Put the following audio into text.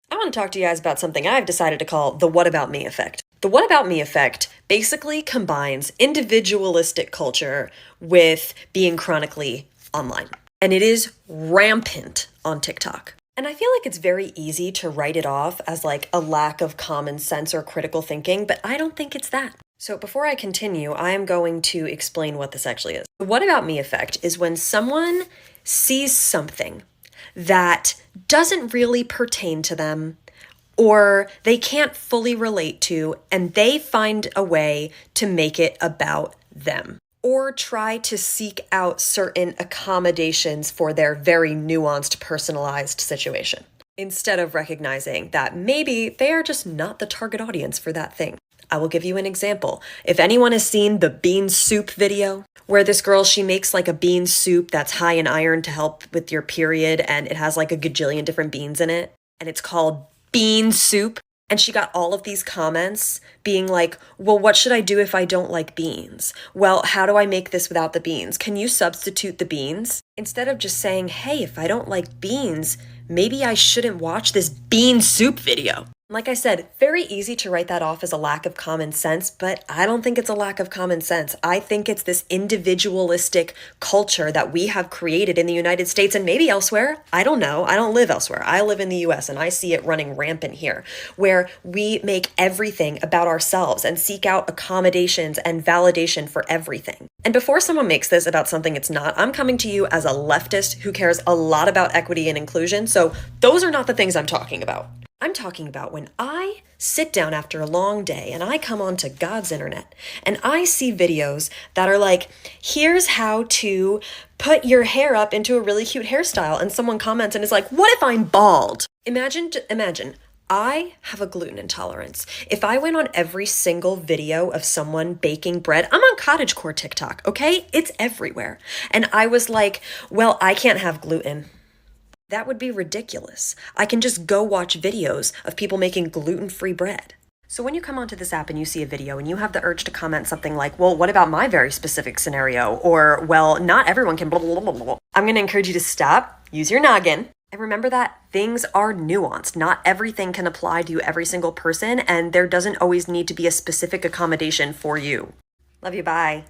I want to talk to you guys about something I've decided to call the what about me effect. The what about me effect basically combines individualistic culture with being chronically online. And it is rampant on TikTok. And I feel like it's very easy to write it off as like a lack of common sense or critical thinking, but I don't think it's that. So before I continue, I am going to explain what this actually is. The what about me effect is when someone sees something that doesn't really pertain to them or they can't fully relate to, and they find a way to make it about them or try to seek out certain accommodations for their very nuanced, personalized situation, instead of recognizing that maybe they are just not the target audience for that thing. I will give you an example. If anyone has seen the bean soup video, where this girl, she makes like a bean soup that's high in iron to help with your period, and it has like a gajillion different beans in it, and it's called bean soup. And she got all of these comments being like, well, what should I do if I don't like beans? Well, how do I make this without the beans? Can you substitute the beans? Instead of just saying, hey, if I don't like beans, maybe I shouldn't watch this bean soup video. Like I said, very easy to write that off as a lack of common sense, but I don't think it's a lack of common sense. I think it's this individualistic culture that we have created in the United States and maybe elsewhere. I don't know. I don't live elsewhere. I live in the US and I see it running rampant here, where we make everything about ourselves and seek out accommodations and validation for everything. And before someone makes this about something it's not, I'm coming to you as a leftist who cares a lot about equity and inclusion, so those are not the things I'm talking about. I'm talking about when I sit down after a long day and I come onto God's internet and I see videos that are like, here's how to put your hair up into a really cute hairstyle, and someone comments and is like, what if I'm bald? Imagine, I have a gluten intolerance. If I went on every single video of someone baking bread, I'm on cottagecore TikTok, okay? It's everywhere. And I was like, well, I can't have gluten. That would be ridiculous. I can just go watch videos of people making gluten-free bread. So when you come onto this app and you see a video and you have the urge to comment something like, well, what about my very specific scenario? Or, well, not everyone can blah, blah, blah, blah, blah. I'm going to encourage you to stop, use your noggin, and remember that things are nuanced. Not everything can apply to every single person, and there doesn't always need to be a specific accommodation for you. Love you, bye.